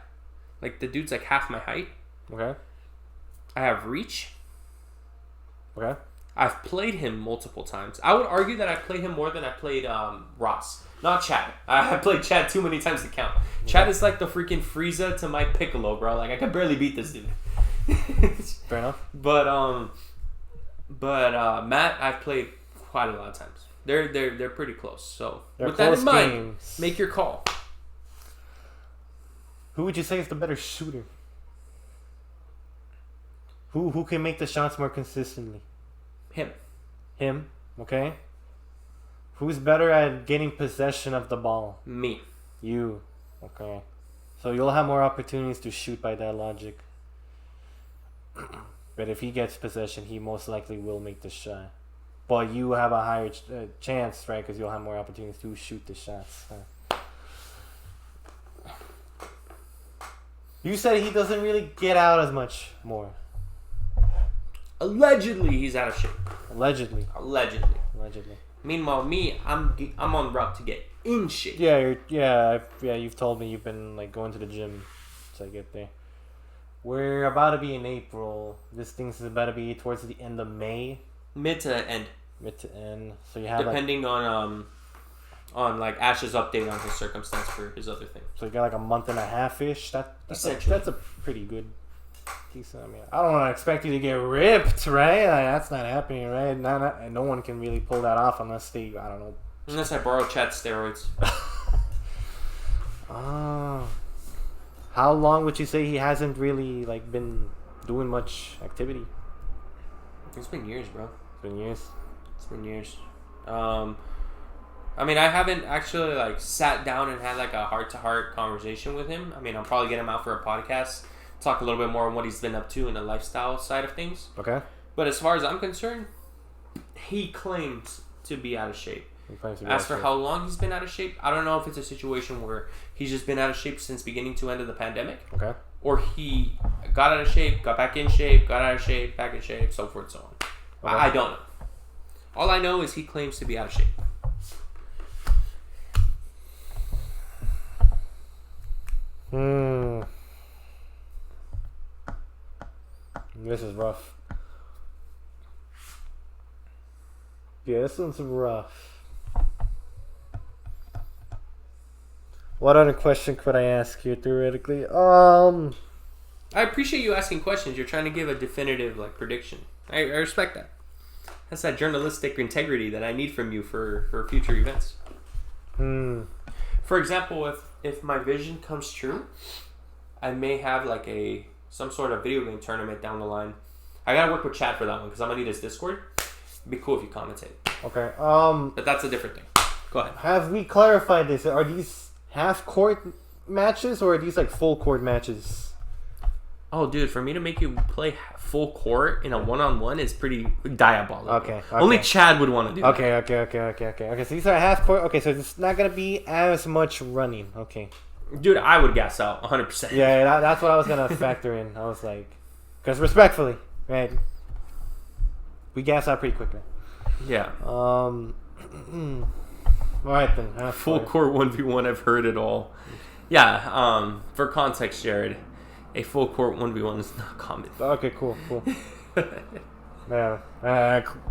Like, the dude's like half my height. Okay. I have reach. Okay. I've played him multiple times. I would argue that I played him more than I played Ross. Not Chad. I played Chad too many times to count. Okay. Chad is like the freaking Frieza to my Piccolo, bro. Like, I could barely beat this dude. Fair enough. But Matt, I've played quite a lot of times. They're pretty close. So They're with that in mind, games. make your call. Who would you say is the better shooter? Who can make the shots more consistently? Him. Okay. Who's better at getting possession of the ball? Me. You. Okay. So you'll have more opportunities to shoot by that logic. But if he gets possession, he most likely will make the shot. But you have a higher chance, right? Because you'll have more opportunities to shoot the shots. You said he doesn't really get out as much more. Allegedly, he's out of shape. Allegedly. Meanwhile, me, I'm on route to get in shape. Yeah, you've told me you've been like going to the gym to get there. We're about to be in April. This thing's about to be towards the end of May. Mid to end. So you have depending on like Ash's update on his circumstance for his other thing. So you got like a month and a half ish. That's a pretty good. Decent. I mean, I don't expect you to get ripped, right? Like, that's not happening, right? No one can really pull that off unless they, I don't know. Unless I borrow Chad's steroids. How long would you say he hasn't really like been doing much activity? It's been years, bro. It's been years. I mean, I haven't actually like sat down and had like a heart-to-heart conversation with him. I mean, I'll probably get him out for a podcast, talk a little bit more on what he's been up to in the lifestyle side of things. Okay. But as far as I'm concerned, he claims to be out of shape. As for how long he's been out of shape, I don't know if it's a situation where he's just been out of shape since beginning to end of the pandemic. Okay. Or he got out of shape, got back in shape, got out of shape, back in shape, so forth and so on. Okay. I don't know. All I know is he claims to be out of shape. This is rough. Yeah, this one's rough. What other question could I ask you theoretically? I appreciate you asking questions. You're trying to give a definitive like prediction. I respect that. That's that journalistic integrity that I need from you for future events. For example, if my vision comes true, I may have like some sort of video game tournament down the line. I gotta work with Chad for that one because I'm gonna need his Discord. It'd be cool if you commentate. Okay. But that's a different thing. Go ahead. Have we clarified this? Are these half court matches or are these like full court matches? Oh, dude, for me to make you play full court in a one-on-one is pretty diabolical. Okay. Only Chad would want to do that. Okay. So these are half court. Okay, so it's not gonna be as much running. Okay. Dude, I would gas out 100%. Yeah, that's what I was gonna factor in. I was like, because respectfully, right? We gas out pretty quickly. Yeah. All right then. Full court 1v1. I've heard it all. Yeah. For context, Jared, a full court 1v1 is not common. Okay. Cool. Yeah.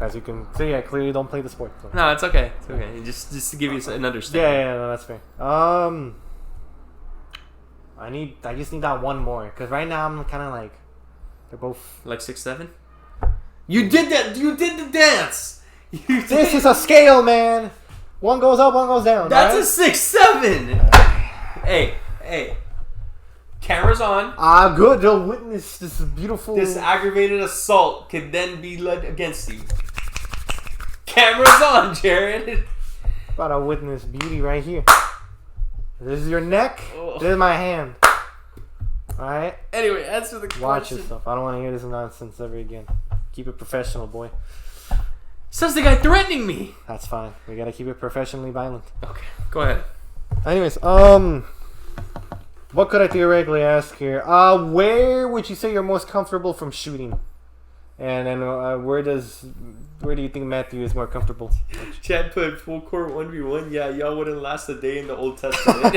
As you can see, I clearly don't play the sport. So. No, it's okay. It's okay. Just to give you an understanding. Yeah, no, that's fair. I just need that one more because right now I'm kind of like, they're both like 6'7". You did that. You did the dance. This is a scale, man. One goes up, one goes down. That's right? a 6'7". Hey. Camera's on. Good. They'll witness this beautiful. This aggravated assault could then be led against you. Camera's on, Jared. About to witness beauty right here. This is your neck. Oh. This is my hand. Alright? Anyway, answer the question. Watch yourself. I don't want to hear this nonsense ever again. Keep it professional, boy. Says the guy threatening me. That's fine. We gotta keep it professionally violent. Okay, go ahead. Anyways, what could I theoretically ask here? Where would you say you're most comfortable from shooting? And then where do you think Matthew is more comfortable? Chad put full court 1v1. Yeah, y'all wouldn't last a day in the Old Testament.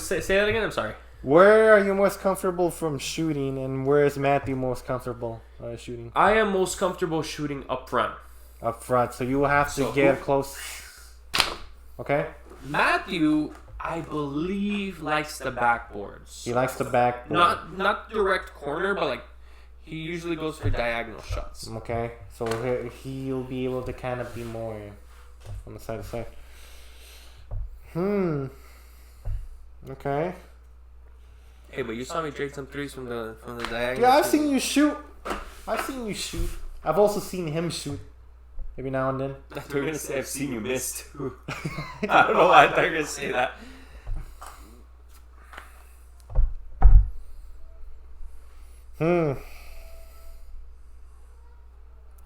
Say that again. I'm sorry. Where are you most comfortable from shooting, and where is Matthew most comfortable shooting? I am most comfortable shooting up front. Up front, so you will have to get close. Okay. Matthew, I believe, likes the backboards. He likes the backboard. Not direct corner, but like he usually goes for diagonal shots. Okay, so he'll be able to kind of be more on the side to side. Okay. Hey, but you saw me drink some threes from the diagonal. Yeah, I've seen you shoot. I've also seen him shoot. Every now and then. I thought you were gonna say I've seen you miss too. I don't know why I thought you were gonna say that.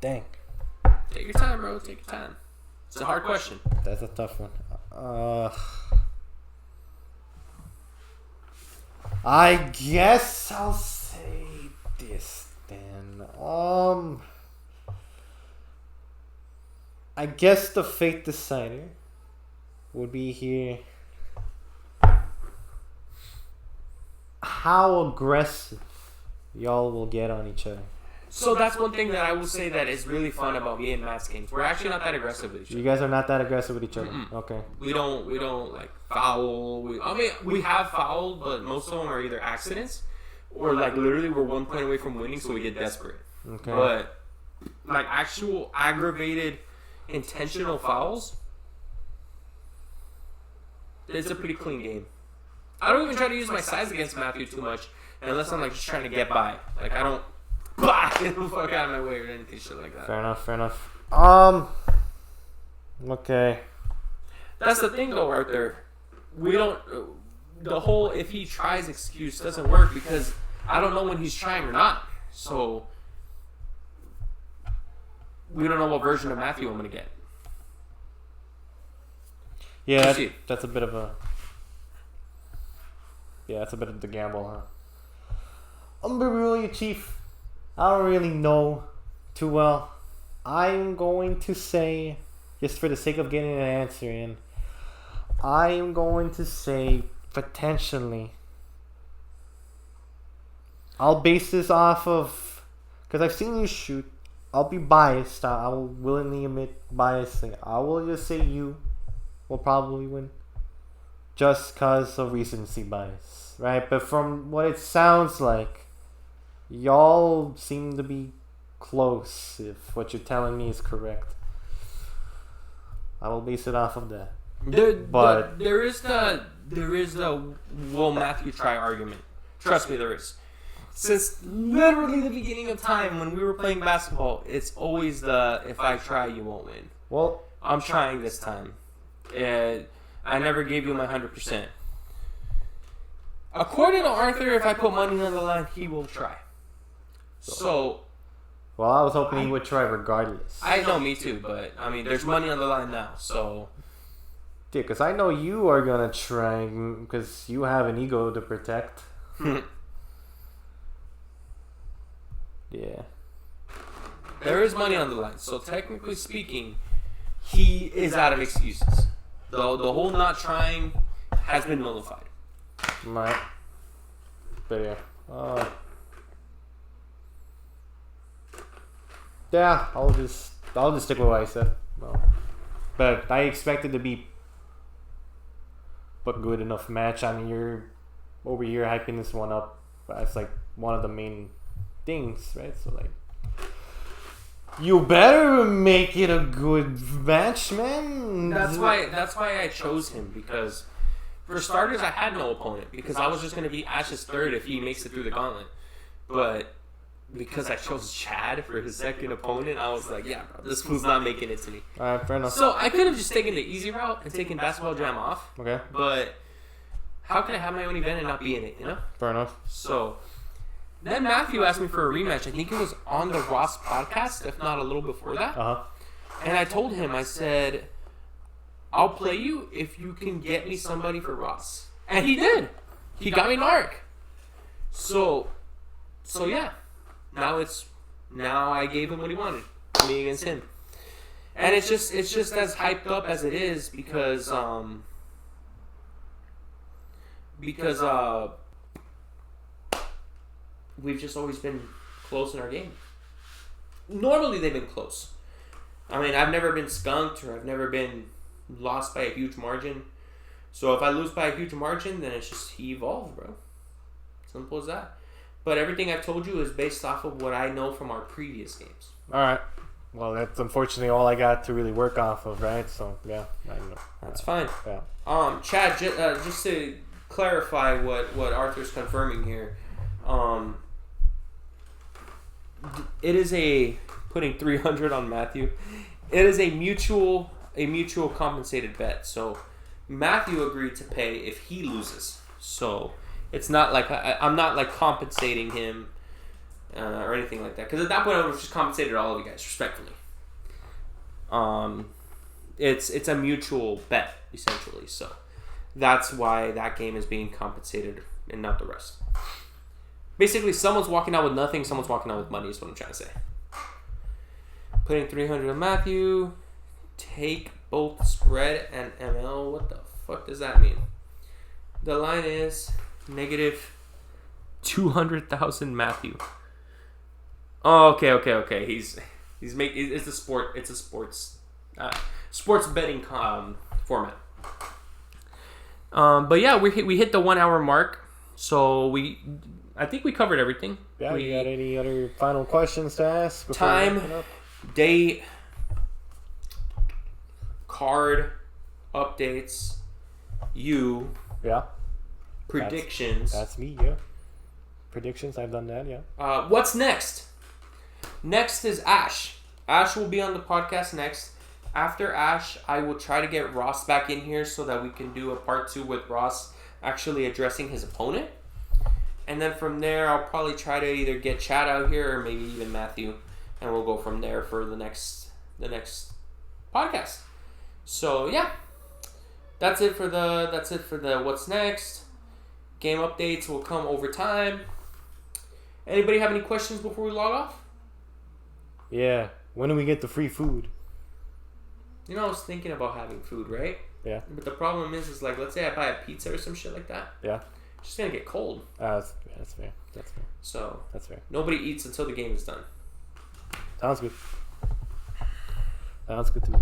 Dang. Take your time, bro. Take your time. It's a hard question. That's a tough one. I guess I'll say this then. I guess the fate decider would be here. How aggressive y'all will get on each other. So that's one thing that I will say that is really fun about me and Matt's games. We're actually not that aggressive with each other. You guys are not that aggressive with each other. Mm-mm. Okay. We don't like foul. We have fouled, but most of them are either accidents or like literally we're 1 point away from winning, so we get desperate. Okay. But like actual aggravated, intentional fouls, it's a pretty clean game. I don't even try to use my size against Matthew too much unless I'm like just trying to get by. Like I don't get the fuck out of my way or anything shit like that. Fair enough. Okay. That's the thing though, Arthur. We don't. The whole if he tries excuse doesn't work because I don't know when he's trying or not. So we don't know what version of Matthew I'm gonna get. Yeah, that's a bit of a. Yeah, that's a bit of the gamble, huh? I'm gonna be real, you, Chief. I don't really know too well. I'm going to say, just for the sake of getting an answer in, I'm going to say potentially. I'll base this off of, because I've seen you shoot. I'll be biased. I will willingly admit biasing. I will just say you will probably win. Just because of recency bias, right? But from what it sounds like, y'all seem to be close, if what you're telling me is correct. I will base it off of that. There is the will Matthew try argument. Trust me, there is. Since literally the beginning of time when we were playing basketball, it's always the if I try, you won't win. Well, I'm trying this time. I never gave you my 100%. According to Arthur, if I put money on the line, he will try. So, well, I was hoping he would try regardless. I know, me too, but I mean, there's money on the line now, so. Yeah, because I know you are gonna try, because you have an ego to protect. Yeah. There is money on the line, so technically speaking, he is out of excuses. The whole not trying has been nullified. Right. But yeah. Yeah, I'll just stick with what I said. No. But I expected to be a good enough match. I mean, you're over here hyping this one up. That's like one of the main things, right? So like, you better make it a good match, man. That's why I chose him, because for starters, I had no opponent because I was just gonna be Ash's third if he makes it through the gauntlet. But because I chose Chad for his second opponent, I was like, yeah, bro, this fool's not making it to me. Alright, fair enough. So I could have just taken the easy route and taken Basketball Jam off. Okay. But how can I have my own event and not be in it, you know? Fair enough. So then Matthew asked me for a rematch. I think it was on the Ross podcast, if not a little before that. Uh-huh. And I told him, I said, I'll play you if you can get me somebody for Ross. And he did. He got me Narc. So yeah. Now I gave him what he wanted. Me against him. And it's just as hyped up as it is because we've just always been close in our game. Normally they've been close. I mean, I've never been skunked or I've never been lost by a huge margin. So if I lose by a huge margin, then it's just he evolved, bro. Simple as that. But everything I've told you is based off of what I know from our previous games. All right. Well, that's unfortunately all I got to really work off of, right? So yeah, I know. That's fine. Yeah. Chad, just to clarify what Arthur's confirming here, it is putting 300 on Matthew. It is a mutual compensated bet. So Matthew agreed to pay if he loses. So it's not like I'm not like compensating him or anything like that. Because at that point I would have just compensated all of you guys respectfully. It's a mutual bet essentially. So that's why that game is being compensated and not the rest. Basically, someone's walking out with nothing. Someone's walking out with money is what I'm trying to say. Putting 300 on Matthew. Take both spread and ML. What the fuck does that mean? The line is negative 200,000 Matthew. Oh, okay. He's making. It's a sport. It's a sports betting format. But yeah, we hit the 1 hour mark. So I think we covered everything. Yeah, you got any other final questions to ask? Time, date, card, updates, yeah, predictions. That's me, yeah. Predictions, I've done that, yeah. What's next? Next is Ash. Ash will be on the podcast next. After Ash, I will try to get Ross back in here so that we can do a part 2 with Ross actually addressing his opponent. And then from there, I'll probably try to either get Chad out here or maybe even Matthew. And we'll go from there for the next podcast. So yeah. That's it for the what's next. Game updates will come over time. Anybody have any questions before we log off? Yeah. When do we get the free food? You know, I was thinking about having food, right? Yeah. But the problem is like, let's say I buy a pizza or some shit like that. Yeah. It's just gonna get cold. That's fair. So that's fair. Nobody eats until the game is done. Sounds good. Sounds good to me.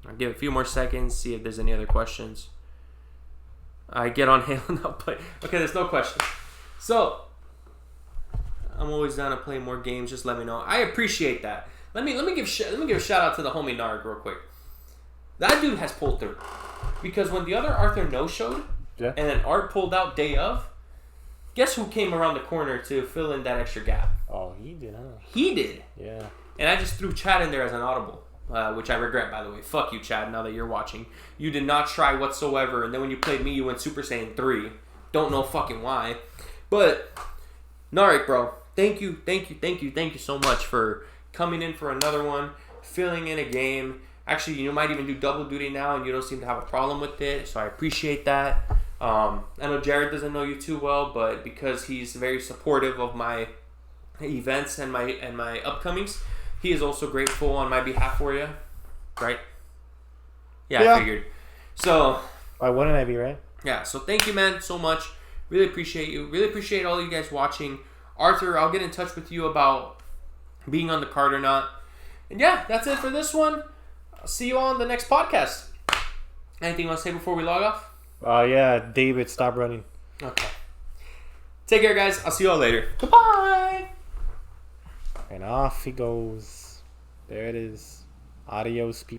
I'll give a few more seconds, see if there's any other questions. I get on Halo now, but okay, there's no question. So I'm always down to play more games. Just let me know. I appreciate that. Let me give a shout out to the homie Narg real quick. That dude has pulled through, because when the other Arthur no-showed, yeah, and then Art pulled out day of, guess who came around the corner to fill in that extra gap? Oh, he did, huh? He did. Yeah. And I just threw Chad in there as an audible, which I regret, by the way. Fuck you, Chad, now that you're watching. You did not try whatsoever, and then when you played me, you went Super Saiyan 3. Don't know fucking why. But, Narik, bro, thank you so much for coming in for another one, filling in a game. Actually, you might even do double duty now, and you don't seem to have a problem with it, so I appreciate that. I know Jared doesn't know you too well, but because he's very supportive of my events and my upcomings, he is also grateful on my behalf for you, right? Yeah, I figured. So, why wouldn't I be, right? Yeah, so thank you, man, so much. Really appreciate you. Really appreciate all you guys watching. Arthur, I'll get in touch with you about being on the card or not. And yeah, that's it for this one. I'll see you all on the next podcast. Anything you want to say before we log off? Yeah, David, stop running. Okay. Take care, guys. I'll see you all later. Goodbye. And off he goes. There it is. Adios, people.